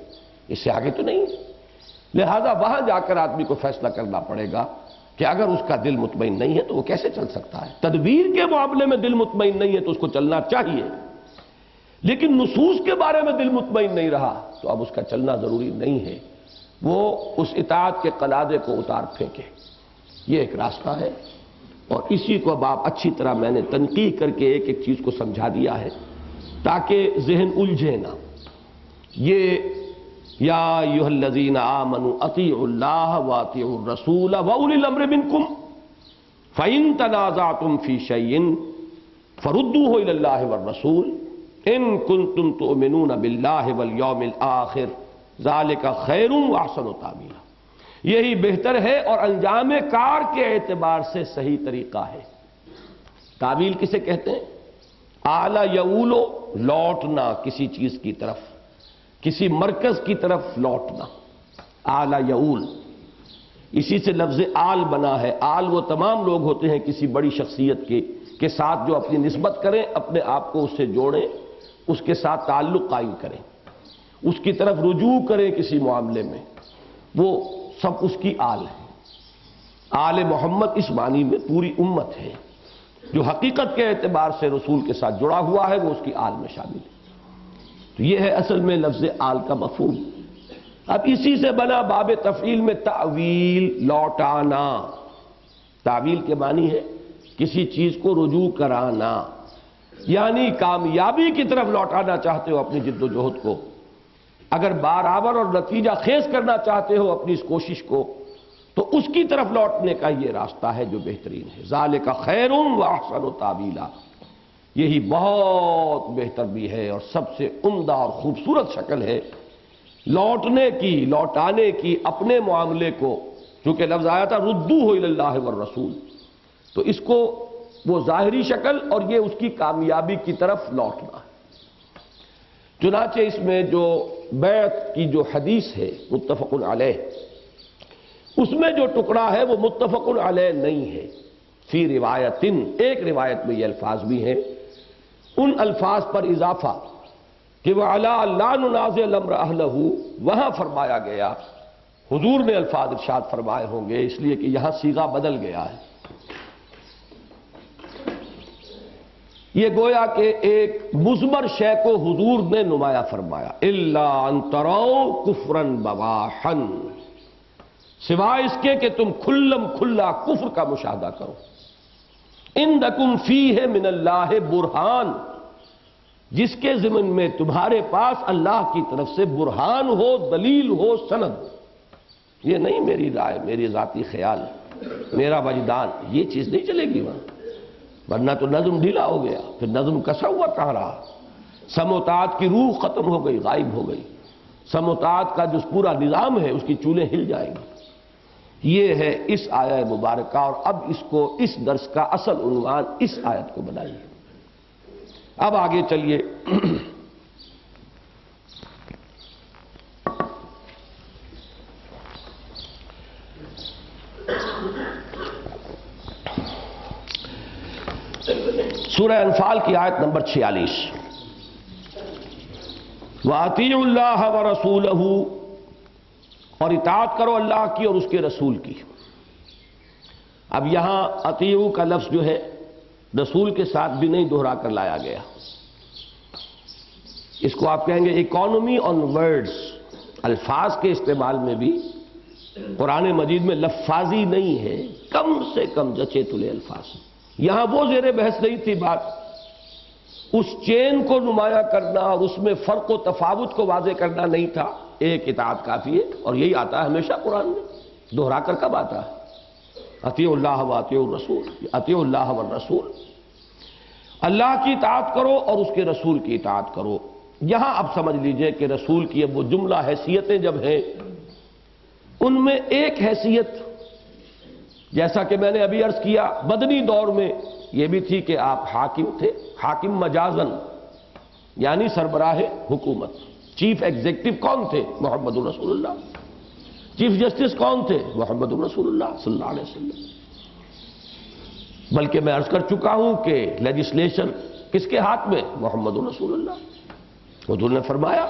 Speaker 1: اس سے آگے تو نہیں۔ لہذا وہاں جا کر آدمی کو فیصلہ کرنا پڑے گا کہ اگر اس کا دل مطمئن نہیں ہے تو وہ کیسے چل سکتا ہے۔ تدبیر کے معاملے میں دل مطمئن نہیں ہے تو اس کو چلنا چاہیے، لیکن نصوص کے بارے میں دل مطمئن نہیں رہا تو اب اس کا چلنا ضروری نہیں ہے، وہ اس اطاعت کے قلادے کو اتار پھینکے۔ یہ ایک راستہ ہے، اور اسی کو اب آپ اچھی طرح میں نے تنقیح کر کے ایک ایک چیز کو سمجھا دیا ہے تاکہ ذہن الجھے نہ۔ یہ یا ایھا الذین آمنوا اطیعوا اللہ واطیعوا الرسول واولی الامر منکم فإن تنازعتم فی شیء فردوہ الی اللہ والرسول ان کنتم تؤمنون باللہ والیوم الآخر ذالک خیر واحسن تاویلا۔ یہی بہتر ہے اور انجام کار کے اعتبار سے صحیح طریقہ ہے۔ تعویل کسے کہتے ہیں؟ اعلی یعولو، لوٹنا کسی چیز کی طرف، کسی مرکز کی طرف لوٹنا، اعلی یعول، اسی سے لفظ آل بنا ہے۔ آل وہ تمام لوگ ہوتے ہیں کسی بڑی شخصیت کے ساتھ جو اپنی نسبت کریں، اپنے آپ کو اس سے جوڑیں، اس کے ساتھ تعلق قائم کریں، اس کی طرف رجوع کریں کسی معاملے میں، وہ سب اس کی آل ہے۔ آل محمد اس معنی میں پوری امت ہے، جو حقیقت کے اعتبار سے رسول کے ساتھ جڑا ہوا ہے وہ اس کی آل میں شامل ہے۔ تو یہ ہے اصل میں لفظ آل کا مفہوم۔ اب اسی سے بنا باب تفعیل میں تعویل، لوٹانا۔ تعویل کے معنی ہے کسی چیز کو رجوع کرانا، یعنی کامیابی کی طرف لوٹانا چاہتے ہو اپنی جد و جہد کو، اگر برابر اور نتیجہ خیز کرنا چاہتے ہو اپنی اس کوشش کو، تو اس کی طرف لوٹنے کا یہ راستہ ہے جو بہترین ہے۔ ذالک خیر واحسن تاویلا۔ یہی بہت بہتر بھی ہے اور سب سے عمدہ اور خوبصورت شکل ہے لوٹنے کی، لوٹانے کی اپنے معاملے کو، چونکہ لفظ آیا تھا ردوہ الی اللہ والرسول، تو اس کو وہ ظاہری شکل اور یہ اس کی کامیابی کی طرف لوٹنا ہے۔ چنانچہ اس میں جو بیعت کی جو حدیث ہے متفق علیہ، اس میں جو ٹکڑا ہے وہ متفق علیہ نہیں ہے، فی روایت، ایک روایت میں یہ الفاظ بھی ہیں، ان الفاظ پر اضافہ کہ وَعَلَىٰ لَا نُنَازِعَ الْأَمْرَ أَهْلَهُ، وہاں فرمایا گیا، حضور نے الفاظ ارشاد فرمائے ہوں گے اس لیے کہ یہاں صیغہ بدل گیا ہے، یہ گویا کہ ایک مضمر شے کو حضور نے نمایاں فرمایا، اِلَّا أَن تَرَوْا كُفْرًا بَوَاحًا، سوائے اس کے کہ تم کھلم کھلا کفر کا مشاہدہ کرو، عندکم فیہ من اللہ برہان، جس کے ضمن میں تمہارے پاس اللہ کی طرف سے برہان ہو، دلیل ہو، سند ہو۔ یہ نہیں میری رائے، میری ذاتی خیال، میرا وجدان، یہ چیز نہیں چلے گی وہاں، ورنہ تو نظم ڈھیلا ہو گیا، پھر نظم کسا ہوا کہاں رہا، سموتاعت کی روح ختم ہو گئی، غائب ہو گئی، سموتاعت کا جو پورا نظام ہے اس کی چولیں ہل جائیں گی۔ یہ ہے اس آیہ مبارکہ، اور اب اس کو، اس درس کا اصل عنوان اس آیت کو بنائیے۔ اب آگے چلیے، سورہ انفال کی آیت نمبر 46، وَأَطِیعُوا اللَّهَ وَرَسُولَهُ، اور اطاعت کرو اللہ کی اور اس کے رسول کی۔ اب یہاں اطیعوا کا لفظ جو ہے رسول کے ساتھ بھی نہیں دہرا کر لایا گیا، اس کو آپ کہیں گے اکانومی آن ورڈز، الفاظ کے استعمال میں بھی قرآن مجید میں لفاظی نہیں ہے، کم سے کم جچے تلے الفاظ۔ یہاں وہ زیر بحث نہیں تھی بات، اس چین کو نمایاں کرنا اور اس میں فرق و تفاوت کو واضح کرنا نہیں تھا، ایک اطاعت کافی ہے، اور یہی آتا ہے ہمیشہ قرآن میں، دہرا کر کب آتا ہے؟ اطیعوا اللہ واطیعوا الرسول، اطیعوا اللہ والرسول، اللہ کی اطاعت کرو اور اس کے رسول کی اطاعت کرو۔ یہاں اب سمجھ لیجئے کہ رسول کی اب وہ جملہ حیثیتیں جب ہیں، ان میں ایک حیثیت، جیسا کہ میں نے ابھی عرض کیا، مدنی دور میں یہ بھی تھی کہ آپ حاکم تھے، حاکم مجازن یعنی سربراہ حکومت۔ چیف ایگزیکٹو کون تھے؟ محمد رسول اللہ۔ چیف جسٹس کون تھے؟ محمد رسول اللہ صلی اللہ علیہ وسلم۔ بلکہ میں عرض کر چکا ہوں کہ لیجسلیشن کس کے ہاتھ میں؟ محمد رسول اللہ۔ حضور نے فرمایا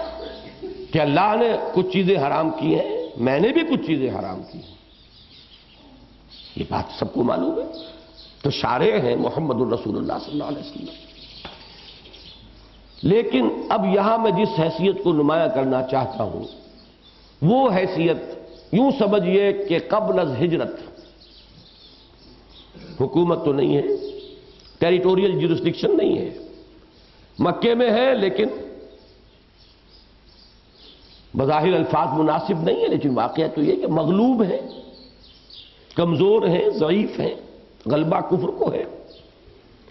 Speaker 1: کہ اللہ نے کچھ چیزیں حرام کی ہیں، میں نے بھی کچھ چیزیں حرام کی ہیں، یہ بات سب کو معلوم ہے، تو شارع ہیں محمد الرسول اللہ صلی اللہ علیہ وسلم۔ لیکن اب یہاں میں جس حیثیت کو نمایاں کرنا چاہتا ہوں وہ حیثیت یوں سمجھیے کہ قبل از ہجرت حکومت تو نہیں ہے، ٹیریٹوریل جیورسڈکشن نہیں ہے، مکے میں ہے لیکن بظاہر الفاظ مناسب نہیں ہے، لیکن واقعہ تو یہ کہ مغلوب ہے، کمزور ہیں، ضعیف ہیں، غلبہ کفر کو ہے،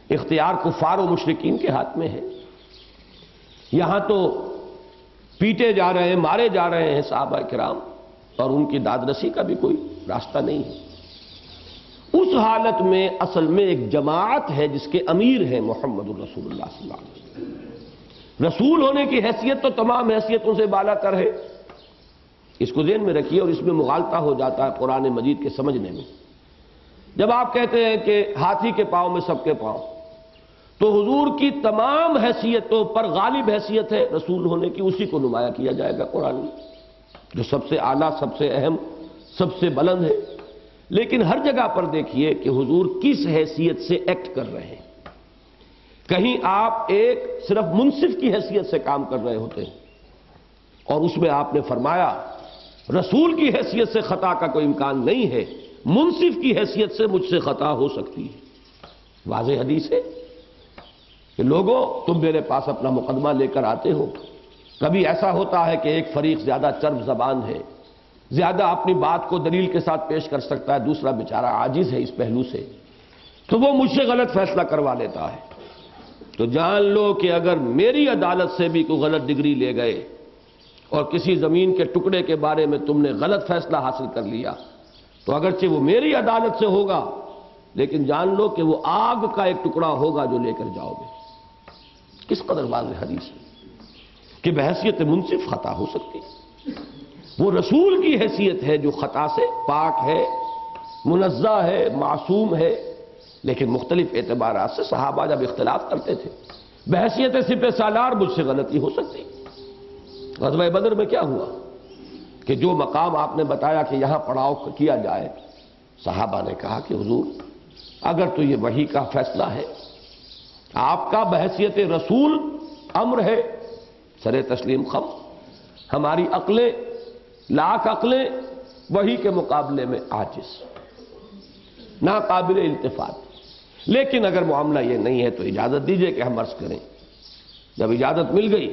Speaker 1: اختیار کفار و مشرکین کے ہاتھ میں ہے۔ یہاں تو پیٹے جا رہے ہیں، مارے جا رہے ہیں صحابہ کرام، اور ان کی داد رسی کا بھی کوئی راستہ نہیں ہے۔ اس حالت میں اصل میں ایک جماعت ہے جس کے امیر ہیں محمد الرسول اللہ صلی اللہ علیہ وسلم۔ رسول ہونے کی حیثیت تو تمام حیثیتوں سے بالا تر ہے، اس کو ذہن میں رکھیے، اور اس میں مغالطہ ہو جاتا ہے قرآن مجید کے سمجھنے میں۔ جب آپ کہتے ہیں کہ ہاتھی کے پاؤں میں سب کے پاؤں، تو حضور کی تمام حیثیتوں پر غالب حیثیت ہے رسول ہونے کی، اسی کو نمایاں کیا جائے گا قرآن میں، جو سب سے اعلیٰ، سب سے اہم، سب سے بلند ہے۔ لیکن ہر جگہ پر دیکھیے کہ حضور کس حیثیت سے ایکٹ کر رہے ہیں۔ کہیں آپ ایک صرف منصف کی حیثیت سے کام کر رہے ہوتے ہیں، اور اس میں آپ نے فرمایا رسول کی حیثیت سے خطا کا کوئی امکان نہیں ہے، منصف کی حیثیت سے مجھ سے خطا ہو سکتی ہے۔ واضح حدیث ہے کہ لوگوں تم میرے پاس اپنا مقدمہ لے کر آتے ہو، کبھی ایسا ہوتا ہے کہ ایک فریق زیادہ چرب زبان ہے، زیادہ اپنی بات کو دلیل کے ساتھ پیش کر سکتا ہے، دوسرا بیچارہ عاجز ہے اس پہلو سے، تو وہ مجھ سے غلط فیصلہ کروا لیتا ہے۔ تو جان لو کہ اگر میری عدالت سے بھی کوئی غلط ڈگری لے گئے اور کسی زمین کے ٹکڑے کے بارے میں تم نے غلط فیصلہ حاصل کر لیا تو اگرچہ وہ میری عدالت سے ہوگا لیکن جان لو کہ وہ آگ کا ایک ٹکڑا ہوگا جو لے کر جاؤ گے۔ کس قدر واضح حدیث ہے کہ بحیثیت منصف خطا ہو سکتی ہے۔ وہ رسول کی حیثیت ہے جو خطا سے پاک ہے، منزہ ہے، معصوم ہے، لیکن مختلف اعتبارات سے صحابہ جب اختلاف کرتے تھے بحیثیت سپہ سالار مجھ سے غلطی ہو سکتی۔ غزوہ بدر میں کیا ہوا کہ جو مقام آپ نے بتایا کہ یہاں پڑاؤ کیا جائے، صحابہ نے کہا کہ حضور اگر تو یہ وحی کا فیصلہ ہے، آپ کا بحیثیت رسول امر ہے، سر تسلیم خم، ہماری عقلیں لاکھ عقلیں وحی کے مقابلے میں عاجز، ناقابل التفات، لیکن اگر معاملہ یہ نہیں ہے تو اجازت دیجئے کہ ہم عرض کریں۔ جب اجازت مل گئی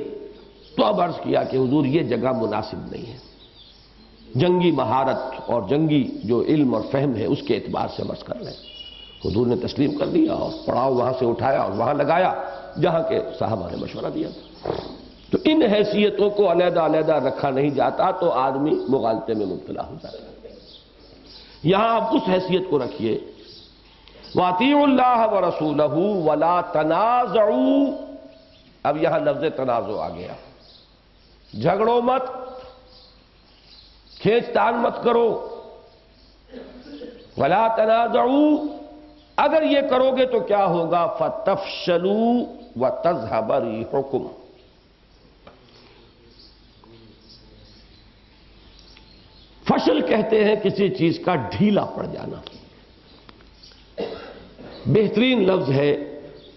Speaker 1: تو اب عرض کیا کہ حضور یہ جگہ مناسب نہیں ہے، جنگی مہارت اور جنگی جو علم اور فہم ہے اس کے اعتبار سے عرض کر لیں۔ حضور نے تسلیم کر دیا اور پڑاؤ وہاں سے اٹھایا اور وہاں لگایا جہاں کے صحابہ نے مشورہ دیا تھا۔ تو ان حیثیتوں کو علیحدہ علیحدہ رکھا نہیں جاتا تو آدمی مغالطے میں مبتلا ہو جاتا ہے۔ یہاں آپ اس حیثیت کو رکھیے، وَأَطِيعُوا اللَّهَ وَرَسُولَهُ وَلَا تَنَازَعُوا۔ اب یہاں لفظ تنازع آ گیا، جھگڑو مت، کھینچ تان مت کرو، وَلَا تَنَازَعُوا، اگر یہ کرو گے تو کیا ہوگا؟ فَتَفْشَلُوا وَتَذْهَبَ رِيحُكُمْ۔ فشل کہتے ہیں کسی چیز کا ڈھیلا پڑ جانا، بہترین لفظ ہے۔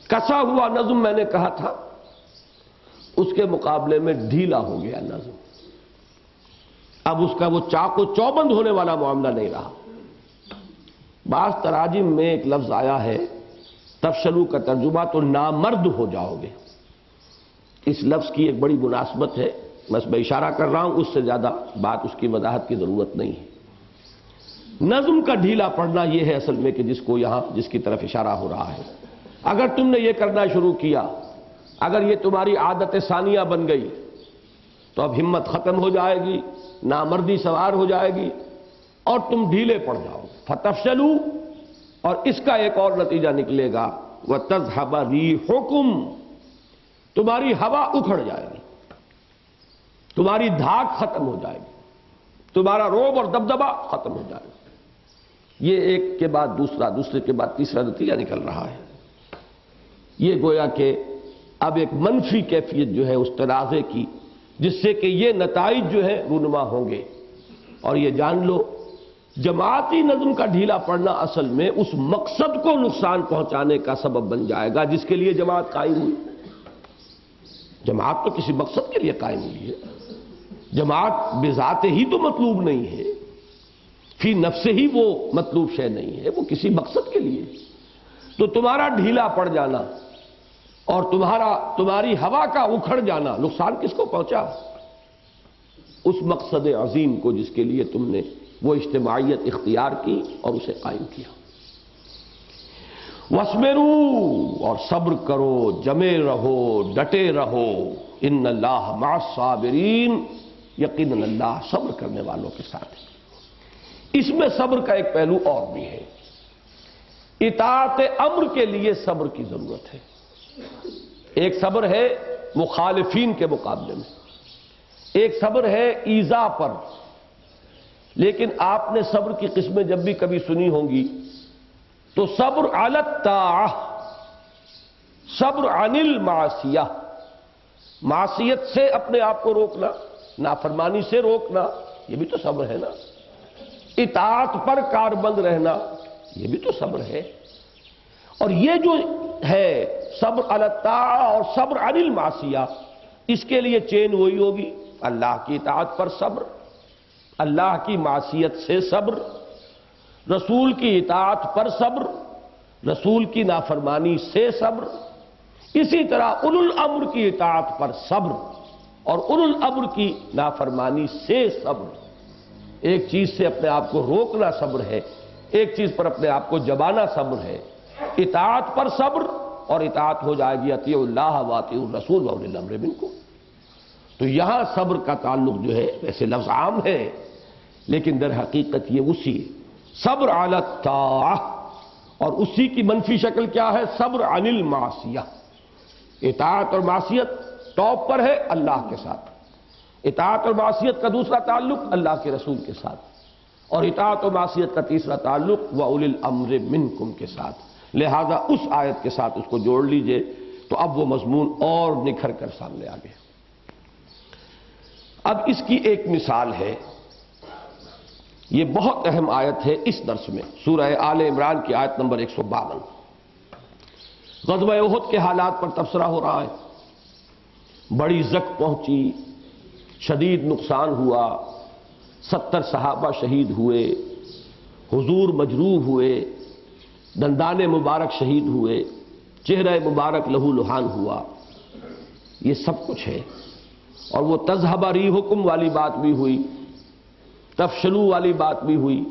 Speaker 1: کسا ہوا نظم میں نے کہا تھا، اس کے مقابلے میں ڈھیلا ہو گیا نظم، اب اس کا وہ چاق و چوبند ہونے والا معاملہ نہیں رہا۔ بعض تراجم میں ایک لفظ آیا ہے تفشلو کا ترجمہ تو نامرد ہو جاؤ گے، اس لفظ کی ایک بڑی مناسبت ہے، بس میں اشارہ کر رہا ہوں، اس سے زیادہ بات اس کی وضاحت کی ضرورت نہیں ہے۔ نظم کا ڈھیلا پڑنا یہ ہے اصل میں کہ جس کو یہاں جس کی طرف اشارہ ہو رہا ہے، اگر تم نے یہ کرنا شروع کیا، اگر یہ تمہاری عادت ثانیہ بن گئی تو اب ہمت ختم ہو جائے گی، نامردی سوار ہو جائے گی اور تم ڈھیلے پڑ جاؤ گے۔ فتفشلوا، اور اس کا ایک اور نتیجہ نکلے گا، وَتَذْهَبَ رِيحُكُمْ، تمہاری ہوا اکھڑ جائے گی، تمہاری دھاک ختم ہو جائے گی، تمہارا روب اور دبدبہ ختم ہو جائے گا۔ یہ ایک کے بعد دوسرا، دوسرے کے بعد تیسرا نتیجہ نکل رہا ہے۔ یہ گویا کہ اب ایک منفی کیفیت جو ہے اس تنازع کی، جس سے کہ یہ نتائج جو ہے رونما ہوں گے، اور یہ جان لو جماعتی نظم کا ڈھیلا پڑنا اصل میں اس مقصد کو نقصان پہنچانے کا سبب بن جائے گا جس کے لیے جماعت قائم ہوئی۔ جماعت تو کسی مقصد کے لیے قائم ہوئی ہے، جماعت بذات ہی تو مطلوب نہیں ہے، فی نفس ہی وہ مطلوب شے نہیں ہے، وہ کسی مقصد کے لیے۔ تو تمہارا ڈھیلا پڑ جانا اور تمہاری ہوا کا اکھڑ جانا نقصان کس کو پہنچا؟ اس مقصد عظیم کو جس کے لیے تم نے وہ اجتماعیت اختیار کی اور اسے قائم کیا۔ وَاصْبِرُوا، اور صبر کرو، جمے رہو، ڈٹے رہو، ان اللہ مع الصابرین، یقیناً اللہ صبر کرنے والوں کے ساتھ ہے۔ اس میں صبر کا ایک پہلو اور بھی ہے، اطاعت امر کے لیے صبر کی ضرورت ہے۔ ایک صبر ہے مخالفین کے مقابلے میں، ایک صبر ہے ایذا پر، لیکن آپ نے صبر کی قسمیں جب بھی کبھی سنی ہوں گی تو صبر علی الطاعہ، صبر عن المعصیہ، معصیت سے اپنے آپ کو روکنا، نافرمانی سے روکنا، یہ بھی تو صبر ہے نا۔ اطاعت پر کاربند رہنا، یہ بھی تو صبر ہے۔ اور یہ جو ہے صبر علی الطاعہ اور صبر عن المعصیہ، اس کے لیے چین وہی ہوگی، اللہ کی اطاعت پر صبر، اللہ کی معصیت سے صبر، رسول کی اطاعت پر صبر، رسول کی نافرمانی سے صبر، اسی طرح اولو الامر کی اطاعت پر صبر اور اولو الامر کی نافرمانی سے صبر۔ ایک چیز سے اپنے آپ کو روکنا صبر ہے، ایک چیز پر اپنے آپ کو جبانا صبر ہے۔ اطاعت پر صبر اور اطاعت ہو جائے گی اطیعوا اللہ واطیعوا الرسول واولی الامر منکم۔ تو یہاں صبر کا تعلق جو ہے ویسے لفظ عام ہے لیکن در حقیقت یہ اسی صبر علی الطاعہ، اور اسی کی منفی شکل کیا ہے؟ صبر عن المعصیہ۔ اطاعت اور معصیت ٹاپ پر ہے اللہ کے ساتھ، اطاعت اور معصیت کا دوسرا تعلق اللہ کے رسول کے ساتھ، اور اطاعت و معصیت کا تیسرا تعلق وَأُولِي الْأَمْرِ مِنْكُمْ کے ساتھ۔ لہذا اس آیت کے ساتھ اس کو جوڑ لیجئے تو اب وہ مضمون اور نکھر کر سامنے آ گیا۔ اب اس کی ایک مثال ہے، یہ بہت اہم آیت ہے اس درس میں، سورہ آل عمران کی آیت نمبر 152۔ غزوہ احد کے حالات پر تبصرہ ہو رہا ہے، بڑی زک پہنچی، شدید نقصان ہوا، 70 صحابہ شہید ہوئے، حضور مجروح ہوئے، دندان مبارک شہید ہوئے، چہرہ مبارک لہو لہان ہوا، یہ سب کچھ ہے۔ اور وہ تذہب ریحکم والی بات بھی ہوئی، تفشلوا والی بات بھی ہوئی،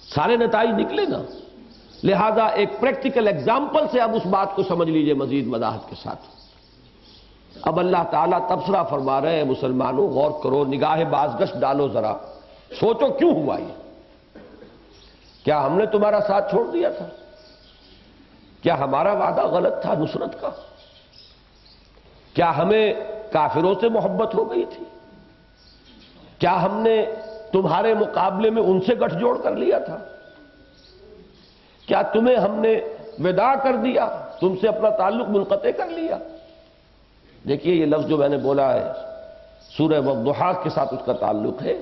Speaker 1: سارے نتائج نکلے نا۔ لہذا ایک پریکٹیکل ایگزامپل سے اب اس بات کو سمجھ لیجئے مزید وضاحت کے ساتھ۔ اب اللہ تعالیٰ تبصرہ فرما رہے ہیں، مسلمانوں غور کرو، نگاہ بازگشت ڈالو، ذرا سوچو کیوں ہوا یہ؟ کیا ہم نے تمہارا ساتھ چھوڑ دیا تھا؟ کیا ہمارا وعدہ غلط تھا نصرت کا؟ کیا ہمیں کافروں سے محبت ہو گئی تھی؟ کیا ہم نے تمہارے مقابلے میں ان سے گٹھ جوڑ کر لیا تھا؟ کیا تمہیں ہم نے وداع کر دیا، تم سے اپنا تعلق منقطع کر لیا؟ دیکھیے یہ لفظ جو میں نے بولا ہے سورہ والضحیٰ کے ساتھ اس کا تعلق ہے۔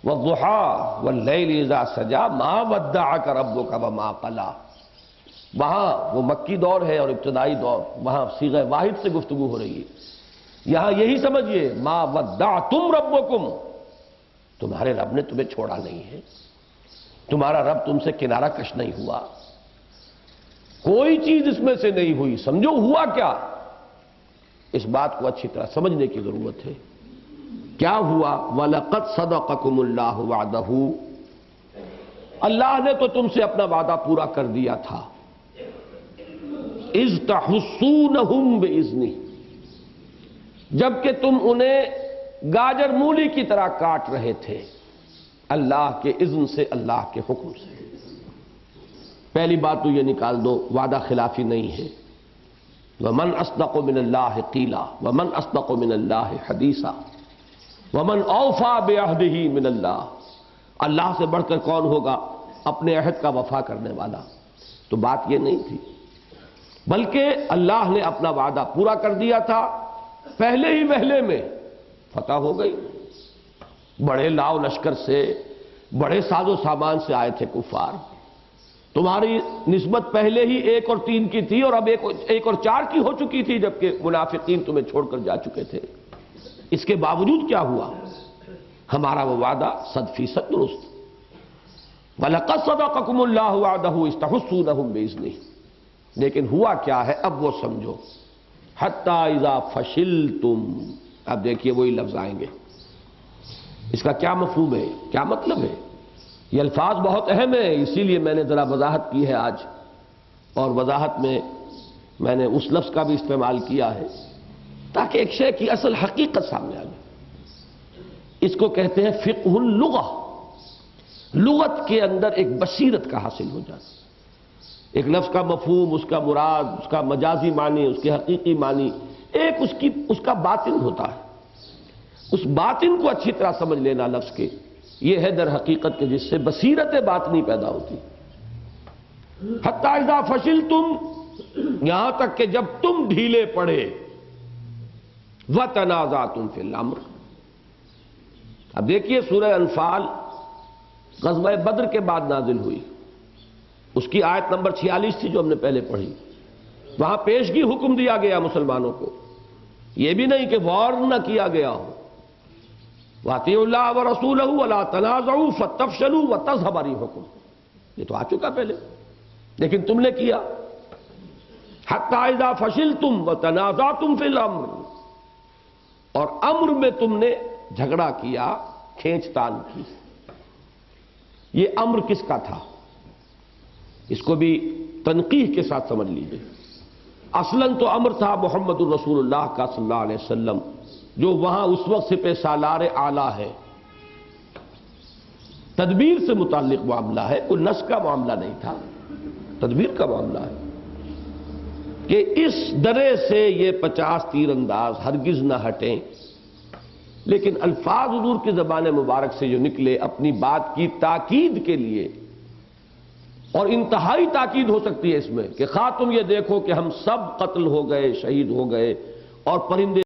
Speaker 1: والضحیٰ واللیل اذا سجا ما ودعک ربک وما قلی۔ وہاں وہ مکی دور ہے اور ابتدائی دور، وہاں صیغہ واحد سے گفتگو ہو رہی ہے۔ یہاں یہی سمجھیے ما ودعتم ربکم، تمہارے رب نے تمہیں چھوڑا نہیں ہے، تمہارا رب تم سے کنارہ کش نہیں ہوا، کوئی چیز اس میں سے نہیں ہوئی۔ سمجھو ہوا کیا، اس بات کو اچھی طرح سمجھنے کی ضرورت ہے۔ کیا ہوا؟ وَلَقَدْ صَدَقَكُمُ اللَّهُ وَعْدَهُ، اللہ نے تو تم سے اپنا وعدہ پورا کر دیا تھا۔ اِذْ تَحُسُّونَهُمْ بِإِذْنِهِ، جبکہ تم انہیں گاجر مولی کی طرح کاٹ رہے تھے، اللہ کے اذن سے، اللہ کے حکم سے۔ پہلی بات تو یہ نکال دو، وعدہ خلافی نہیں ہے۔ وَمَنْ أَصْدَقُ مِنَ اللَّهِ قِيلًا وَمَنْ أَصْدَقُ مِنَ اللَّهِ حَدِيثًا وَمَنْ أَوْفَىٰ بِعَهْدِهِ مِنَ اللَّهِ، اللہ سے بڑھ کر کون ہوگا اپنے عہد کا وفا کرنے والا؟ تو بات یہ نہیں تھی، بلکہ اللہ نے اپنا وعدہ پورا کر دیا تھا، پہلے ہی وہلے میں فتح ہو گئی۔ بڑے لاؤ لشکر سے، بڑے ساز و سامان سے آئے تھے کفار، تمہاری نسبت پہلے ہی 1 اور 3 کی تھی، اور اب 1 اور 4 کی ہو چکی تھی، جبکہ منافقین تمہیں چھوڑ کر جا چکے تھے۔ اس کے باوجود کیا ہوا؟ ہمارا وہ وعدہ 100% درست۔ وَلَقَدْ صَدَقَكُمُ اللَّهُ وَعْدَهُ إِذْ تَحُسُّونَهُم بِإِذْنِهِ، لیکن ہوا کیا ہے اب وہ سمجھو۔ حَتَّى إِذَا فَشِلْتُمْ، اب دیکھیے وہی لفظ آئیں گے، اس کا کیا مفہوم ہے، کیا مطلب ہے؟ یہ الفاظ بہت اہم ہیں، اسی لیے میں نے ذرا وضاحت کی ہے آج، اور وضاحت میں نے اس لفظ کا بھی استعمال کیا ہے تاکہ ایک شے کی اصل حقیقت سامنے آ جائے۔ اس کو کہتے ہیں فقہ اللغہ، لغت کے اندر ایک بصیرت کا حاصل ہو جانا، ایک لفظ کا مفہوم، اس کا مراد، اس کا مجازی معنی، اس کے حقیقی معنی، ایک اس کا باطن ہوتا ہے۔ اس باطن کو اچھی طرح سمجھ لینا لفظ کے، یہ ہے در حقیقت کے جس سے بصیرت باطنی پیدا ہوتی۔ حتی اذا فشلتم، یہاں تک کہ جب تم ڈھیلے پڑے، وتنازعتم فی الامر۔ اب دیکھیے سورہ انفال غزوہ بدر کے بعد نازل ہوئی، اس کی آیت نمبر 46 تھی جو ہم نے پہلے پڑھی، وہاں پیشگی حکم دیا گیا مسلمانوں کو، یہ بھی نہیں کہ وارن نہ کیا گیا ہو۔ وَأَطِيعُوا اللَّهَ وَرَسُولَهُ وَلَا تَنَازَعُوا فَتَفْشَلُوا وَتَذْهَبَ رِيحُكُمْ، یہ تو آ چکا پہلے، لیکن تم نے کیا۔ حَتَّى إِذَا فَشِلْتُمْ وَتَنَازَعْتُمْ فِي الْأَمْرِ، اور امر میں تم نے جھگڑا کیا، کھینچ تان کی۔ یہ امر کس کا تھا؟ اس کو بھی تنقیح کے ساتھ سمجھ لیجئے۔ اصلاً تو امر تھا محمد الرسول اللہ کا صلی اللہ علیہ وسلم، جو وہاں اس وقت سپہ سالار اعلیٰ ہے، تدبیر سے متعلق معاملہ ہے، کوئی نس کا معاملہ نہیں تھا، تدبیر کا معاملہ ہے کہ اس درے سے یہ 50 تیر انداز ہرگز نہ ہٹیں۔ لیکن الفاظ حضور کی زبان مبارک سے جو نکلے اپنی بات کی تاکید کے لیے، اور انتہائی تاکید ہو سکتی ہے اس میں کہ خواہ تم یہ دیکھو کہ ہم سب قتل ہو گئے، شہید ہو گئے، اور پرندے